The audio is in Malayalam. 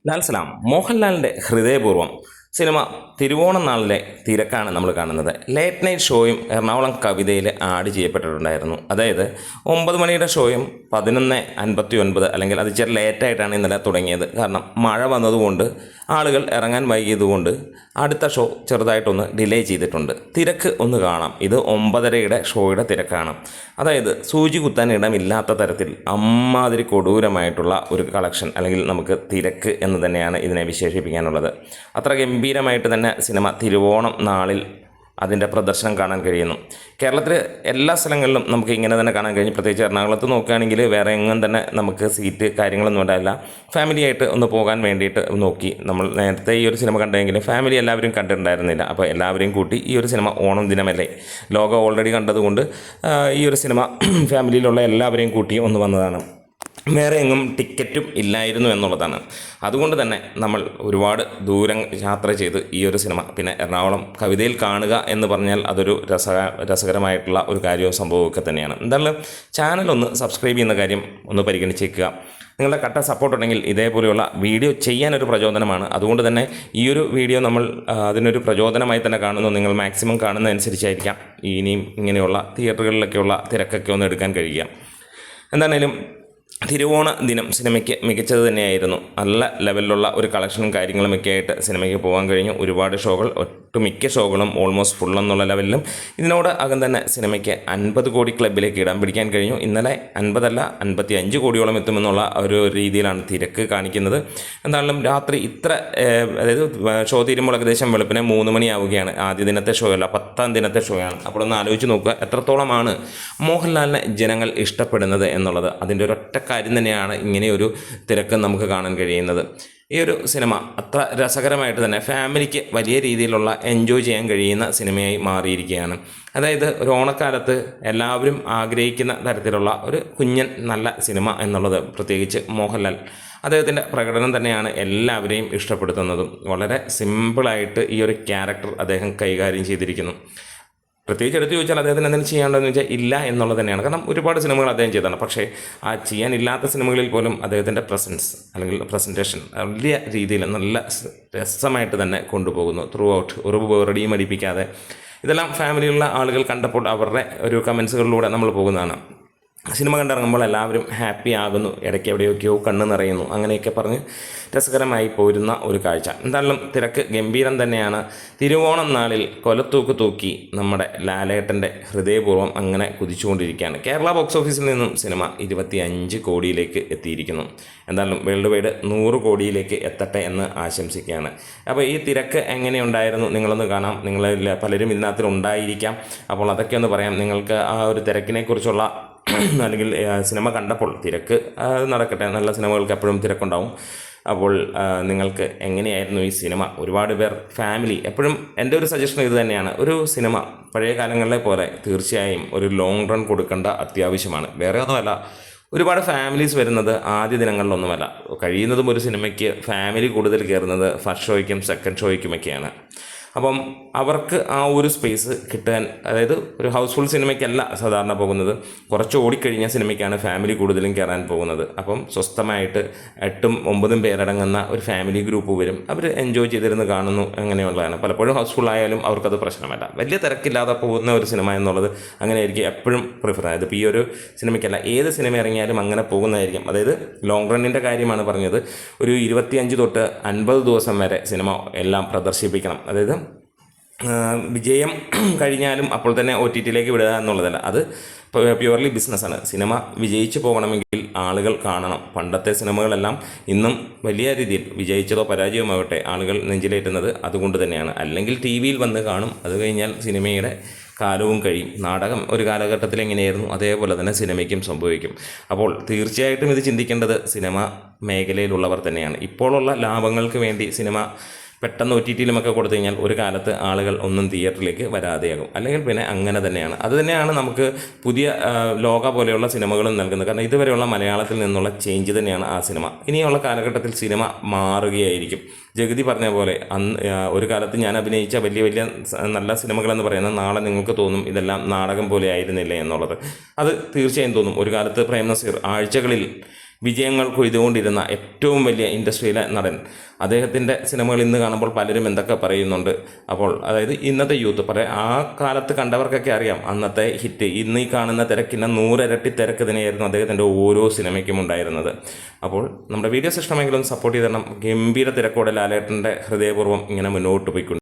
ലാൽ സലാം മോഹൻലാലിൻ്റെ ഹൃദയപൂർവ്വം സിനിമ തിരുവോണം നാളിലെ തിരക്കാണ് നമ്മൾ കാണുന്നത്. ലേറ്റ് നൈറ്റ് ഷോയും എറണാകുളം കവിതയിൽ ആഡ് ചെയ്യപ്പെട്ടിട്ടുണ്ടായിരുന്നു. അതായത് 9 മണിയുടെ ഷോയും 11:59 അല്ലെങ്കിൽ അത് ഇച്ചിരി ലേറ്റായിട്ടാണ് ഇന്നലെ തുടങ്ങിയത്. കാരണം മഴ വന്നതുകൊണ്ട് ആളുകൾ ഇറങ്ങാൻ വൈകിയതുകൊണ്ട് അടുത്ത ഷോ ചെറുതായിട്ടൊന്ന് ഡിലേ ചെയ്തിട്ടുണ്ട്. തിരക്ക് ഒന്ന് കാണാം. ഇത് 9:30യുടെ ഷോയുടെ തിരക്കാണ്. അതായത് സൂചി കുത്താൻ ഇടമില്ലാത്ത തരത്തിൽ അമ്മാതിരി കൊടൂരമായിട്ടുള്ള ഒരു കളക്ഷൻ അല്ലെങ്കിൽ നമുക്ക് തിരക്ക് എന്ന് തന്നെയാണ് ഇതിനെ വിശേഷിപ്പിക്കാനുള്ളത്. അത്ര ഗംഭീരമായിട്ട് തന്നെ സിനിമ തിരുവോണം നാളിൽ അതിൻ്റെ പ്രദർശനം കാണാൻ കഴിയുന്നു. കേരളത്തിൽ എല്ലാ സ്ഥലങ്ങളിലും നമുക്ക് ഇങ്ങനെ തന്നെ കാണാൻ കഴിഞ്ഞു. പ്രത്യേകിച്ച് എറണാകുളത്ത് നോക്കുകയാണെങ്കിൽ വേറെ എങ്ങും തന്നെ നമുക്ക് സീറ്റ് കാര്യങ്ങളൊന്നും ഉണ്ടായില്ല. ഫാമിലിയായിട്ട് ഒന്ന് പോകാൻ വേണ്ടിയിട്ട് നോക്കി. നമ്മൾ നേരത്തെ ഈ ഒരു സിനിമ കണ്ടെങ്കിലും ഫാമിലി എല്ലാവരും കണ്ടിട്ടുണ്ടായിരുന്നില്ല. അപ്പോൾ എല്ലാവരെയും കൂട്ടി ഈ ഒരു സിനിമ ഓണം ദിനമല്ലേ, ലോകം ഓൾറെഡി കണ്ടതുകൊണ്ട് ഈ ഒരു സിനിമ ഫാമിലിയിലുള്ള എല്ലാവരെയും കൂട്ടി ഒന്ന് വന്നതാണ്. വേറെ എങ്ങും ടിക്കറ്റും ഇല്ലായിരുന്നു എന്നുള്ളതാണ്. അതുകൊണ്ട് തന്നെ നമ്മൾ ഒരുപാട് ദൂരം യാത്ര ചെയ്ത് ഈ ഒരു സിനിമ പിന്നെ എറണാകുളം കവിതയിൽ കാണുക എന്ന് പറഞ്ഞാൽ അതൊരു രസകരമായിട്ടുള്ള ഒരു കാര്യവും സംഭവമൊക്കെ തന്നെയാണ്. എന്തായാലും ചാനലൊന്ന് സബ്സ്ക്രൈബ് ചെയ്യുന്ന കാര്യം ഒന്ന് പരിഗണിച്ചേക്കുക. നിങ്ങളുടെ കട്ട സപ്പോർട്ട് ഉണ്ടെങ്കിൽ ഇതേപോലെയുള്ള വീഡിയോ ചെയ്യാനൊരു പ്രചോദനമാണ്. അതുകൊണ്ട് തന്നെ ഈ ഒരു വീഡിയോ നമ്മൾ അതിനൊരു പ്രചോദനമായി തന്നെ കാണുന്നു. നിങ്ങൾ മാക്സിമം കാണുന്നതനുസരിച്ചായിരിക്കാം ഇനിയും ഇങ്ങനെയുള്ള തിയേറ്ററുകളിലൊക്കെയുള്ള തിരക്കൊക്കെ ഒന്ന് എടുക്കാൻ കഴിയുക. എന്താണേലും തിരുവോണ ദിനം സിനിമയ്ക്ക് മികച്ചത് തന്നെയായിരുന്നു. നല്ല ലെവലിലുള്ള ഒരു കളക്ഷനും കാര്യങ്ങളുമൊക്കെ ആയിട്ട് സിനിമയ്ക്ക് പോകാൻ കഴിഞ്ഞു. ഒരുപാട് ഷോകൾ, ഒട്ടുമിക്ക ഷോകളും ഓൾമോസ്റ്റ് ഫുൾ എന്നുള്ള ലെവലിലും ഇതിനോട് അകം തന്നെ സിനിമയ്ക്ക് 50 കോടി ക്ലബിലേക്ക് ഇടം പിടിക്കാൻ കഴിഞ്ഞു. ഇന്നലെ 50 അല്ല 55 കോടിയോളം എത്തുമെന്നുള്ള ഒരു രീതിയിലാണ് തിരക്ക് കാണിക്കുന്നത്. എന്തായാലും രാത്രി ഇത്ര അതായത് ഷോ തീരുമ്പോൾ ഏകദേശം വെളുപ്പിനെ 3 മണിയാവുകയാണ്. ആദ്യ ദിനത്തെ ഷോ അല്ല, 10ാം ദിനത്തെ ഷോയാണ്. അപ്പോൾ ഒന്ന് ആലോചിച്ച് നോക്കുക എത്രത്തോളമാണ് മോഹൻലാലിനെ ജനങ്ങൾ ഇഷ്ടപ്പെടുന്നത് എന്നുള്ളത്. അതിൻ്റെ ഒരൊറ്റ കാര്യം തന്നെയാണ് ഇങ്ങനെയൊരു തിരക്ക് നമുക്ക് കാണാൻ കഴിയുന്നത്. ഈ ഒരു സിനിമ അത്ര രസകരമായിട്ട് തന്നെ ഫാമിലിക്ക് വലിയ രീതിയിലുള്ള എൻജോയ് ചെയ്യാൻ കഴിയുന്ന സിനിമയായി മാറിയിരിക്കുകയാണ്. അതായത് ഒരു ഓണക്കാലത്ത് എല്ലാവരും ആഗ്രഹിക്കുന്ന തരത്തിലുള്ള ഒരു കുഞ്ഞൻ നല്ല സിനിമ എന്നുള്ളത്, പ്രത്യേകിച്ച് മോഹൻലാൽ അദ്ദേഹത്തിൻ്റെ പ്രകടനം തന്നെയാണ് എല്ലാവരെയും ഇഷ്ടപ്പെടുത്തുന്നതും. വളരെ സിമ്പിളായിട്ട് ഈ ഒരു ക്യാരക്ടർ അദ്ദേഹം കൈകാര്യം ചെയ്തിരിക്കുന്നു. പ്രത്യേകിച്ച് എടുത്ത് ചോദിച്ചാൽ അദ്ദേഹത്തിന് എന്തെങ്കിലും ചെയ്യാനുണ്ടെന്ന് വെച്ചാൽ ഇല്ല എന്നുള്ളത് തന്നെയാണ്. കാരണം ഒരുപാട് സിനിമകൾ അദ്ദേഹം ചെയ്തതാണ്. പക്ഷേ ആ ചെയ്യാനില്ലാത്ത സിനിമകളിൽ പോലും അദ്ദേഹത്തിൻ്റെ പ്രസൻസ് അല്ലെങ്കിൽ പ്രസൻറ്റേഷൻ വലിയ രീതിയിൽ നല്ല രസമായിട്ട് തന്നെ കൊണ്ടുപോകുന്നു. ത്രൂ ഔട്ട് ഒരു വേറടിയും അടിപ്പിക്കാതെ. ഇതെല്ലാം ഫാമിലിയുള്ള ആളുകൾ കണ്ടപ്പോൾ അവരുടെ ഒരു കമൻസുകളിലൂടെ നമ്മൾ പോകുന്നതാണ്. സിനിമ കണ്ടിറങ്ങുമ്പോൾ എല്ലാവരും ഹാപ്പി ആകുന്നു, ഇടയ്ക്ക് എവിടെയൊക്കെയോ കണ്ണ് നിറയുന്നു, അങ്ങനെയൊക്കെ പറഞ്ഞ് രസകരമായി പോരുന്ന ഒരു കാഴ്ച. എന്തായാലും തിരക്ക് ഗംഭീരം തന്നെയാണ്. തിരുവോണം നാളിൽ കൊലത്തൂക്ക് തൂക്കി നമ്മുടെ ലാലേട്ടൻ്റെ ഹൃദയപൂർവ്വം അങ്ങനെ കുതിച്ചുകൊണ്ടിരിക്കുകയാണ്. കേരള ബോക്സ് ഓഫീസിൽ നിന്നും സിനിമ 25 കോടിയിലേക്ക് എത്തിയിരിക്കുന്നു. എന്തായാലും വേൾഡ് വൈഡ് 100 കോടിയിലേക്ക് എത്തട്ടെ എന്ന് ആശംസിക്കുകയാണ്. അപ്പോൾ ഈ തിരക്ക് എങ്ങനെയുണ്ടായിരുന്നു നിങ്ങളൊന്ന് കാണാം. നിങ്ങളിൽ പലരും ഇതിനകത്തിൽ ഉണ്ടായിരിക്കാം. അപ്പോൾ അതൊക്കെ ഒന്ന് പറയാം. നിങ്ങൾക്ക് ആ ഒരു തിരക്കിനെക്കുറിച്ചുള്ള അല്ലെങ്കിൽ സിനിമ കണ്ടപ്പോൾ തിരക്ക് നടക്കട്ടെ, നല്ല സിനിമകൾക്ക് എപ്പോഴും തിരക്കുണ്ടാവും. അപ്പോൾ നിങ്ങൾക്ക് എങ്ങനെയായിരുന്നു ഈ സിനിമ? ഒരുപാട് പേർ ഫാമിലി എപ്പോഴും എൻ്റെ ഒരു സജഷൻ ഇത് തന്നെയാണ്. ഒരു സിനിമ പഴയ കാലങ്ങളിലെ പോലെ തീർച്ചയായും ഒരു ലോങ് റൺ കൊടുക്കേണ്ട അത്യാവശ്യമാണ്. വേറെ ഒന്നുമല്ല, ഒരുപാട് ഫാമിലീസ് വരുന്നത് ആദ്യ ദിനങ്ങളിലൊന്നുമല്ല. കഴിയുന്നതും ഒരു സിനിമയ്ക്ക് ഫാമിലി കൂടുതൽ കയറുന്നത് ഫസ്റ്റ് ഷോയ്ക്കും സെക്കൻഡ് ഷോയ്ക്കുമൊക്കെയാണ്. അപ്പം അവർക്ക് ആ ഒരു സ്പേസ് കിട്ടാൻ, അതായത് ഒരു ഹൗസ്ഫുൾ സിനിമയ്ക്കല്ല സാധാരണ പോകുന്നത്, കുറച്ച് ഓടിക്കഴിഞ്ഞ സിനിമയ്ക്കാണ് ഫാമിലി കൂടുതലും കയറാൻ പോകുന്നത്. അപ്പം സ്വസ്ഥമായിട്ട് 8ഉം 9ഉം പേരടങ്ങുന്ന ഒരു ഫാമിലി ഗ്രൂപ്പ് വരും. അവർ എൻജോയ് ചെയ്തിരുന്ന് കാണുന്നു. അങ്ങനെയുള്ളതാണ്. പലപ്പോഴും ഹൗസ്ഫുൾ ആയാലും അവർക്കത് പ്രശ്നമല്ല. വലിയ തിരക്കില്ലാതെ പോകുന്ന ഒരു സിനിമ എന്നുള്ളത് അങ്ങനെയായിരിക്കും എപ്പോഴും പ്രിഫർ. അതായത് ഇപ്പോൾ ഈ ഒരു സിനിമയ്ക്കല്ല, ഏത് സിനിമ ഇറങ്ങിയാലും അങ്ങനെ പോകുന്നതായിരിക്കും. അതായത് ലോങ് റണ്ണിൻ്റെ കാര്യമാണ് പറഞ്ഞത്. ഒരു 25 തൊട്ട് 50 ദിവസം വരെ സിനിമ എല്ലാം പ്രദർശിപ്പിക്കണം. അതായത് വിജയം കഴിഞ്ഞാലും അപ്പോൾ തന്നെ OTTയിലേക്ക് വിടുക എന്നുള്ളതല്ല. അത് പ്യുവർലി ബിസിനസ്സാണ്. സിനിമ വിജയിച്ചു പോകണമെങ്കിൽ ആളുകൾ കാണണം. പണ്ടത്തെ സിനിമകളെല്ലാം ഇന്നും വലിയ രീതിയിൽ വിജയിച്ചതോ പരാജയമാകട്ടെ ആളുകൾ നെഞ്ചിലേറ്റുന്നത് അതുകൊണ്ട് തന്നെയാണ്. അല്ലെങ്കിൽ TV വന്ന് കാണും. അത് കഴിഞ്ഞാൽ സിനിമയുടെ കാലവും കഴിയും. നാടകം ഒരു കാലഘട്ടത്തിൽ എങ്ങനെയായിരുന്നു അതേപോലെ തന്നെ സിനിമയ്ക്കും സംഭവിക്കും. അപ്പോൾ തീർച്ചയായിട്ടും ഇത് ചിന്തിക്കേണ്ടത് സിനിമ മേഖലയിലുള്ളവർ തന്നെയാണ്. ഇപ്പോഴുള്ള ലാഭങ്ങൾക്ക് വേണ്ടി സിനിമ പെട്ടെന്ന് OTTയിലുമൊക്കെ കൊടുത്തു കഴിഞ്ഞാൽ ഒരു കാലത്ത് ആളുകൾ ഒന്നും തിയേറ്ററിലേക്ക് വരാതെയാകും. അല്ലെങ്കിൽ പിന്നെ അങ്ങനെ തന്നെയാണ്. അത് തന്നെയാണ് നമുക്ക് പുതിയ ലോക പോലെയുള്ള സിനിമകളും നൽകുന്നത്. കാരണം ഇതുവരെയുള്ള മലയാളത്തിൽ നിന്നുള്ള ചേഞ്ച് തന്നെയാണ് ആ സിനിമ. ഇനിയുള്ള കാലഘട്ടത്തിൽ സിനിമ മാറുകയായിരിക്കും. ജഗതി പറഞ്ഞ പോലെ ഒരു കാലത്ത് ഞാൻ അഭിനയിച്ച വലിയ വലിയ നല്ല സിനിമകളെന്ന് പറയുന്നത് നാളെ നിങ്ങൾക്ക് തോന്നും ഇതെല്ലാം നാടകം പോലെ ആയിരുന്നില്ലേ എന്നുള്ളത്. അത് തീർച്ചയായും തോന്നും. ഒരു കാലത്ത് പ്രേം നസീർ ആഴ്ചകളിൽ വിജയങ്ങൾ കൊയ്തുകൊണ്ടിരുന്ന ഏറ്റവും വലിയ ഇൻഡസ്ട്രിയിലെ നടൻ. അദ്ദേഹത്തിൻ്റെ സിനിമകൾ ഇന്ന് കാണുമ്പോൾ പലരും എന്തൊക്കെ പറയുന്നുണ്ട്. അപ്പോൾ അതായത് ഇന്നത്തെ യൂത്ത് ആ കാലത്ത് കണ്ടവർക്കൊക്കെ അറിയാം അന്നത്തെ ഹിറ്റ്. ഇന്ന് ഈ കാണുന്ന തിരക്കിൻ്റെ 100 ഇരട്ടി തിരക്ക് തന്നെയായിരുന്നു അദ്ദേഹത്തിൻ്റെ ഓരോ സിനിമയ്ക്കും ഉണ്ടായിരുന്നത്. അപ്പോൾ നമ്മുടെ വീഡിയോസ് ഇഷ്ടമെങ്കിലും സപ്പോർട്ട് ചെയ്ത് തരണം. ഗംഭീര തിരക്കോടെ ലാലേട്ടൻ്റെ ഹൃദയപൂർവ്വം ഇങ്ങനെ മുന്നോട്ട് പോയിക്കൊണ്ട്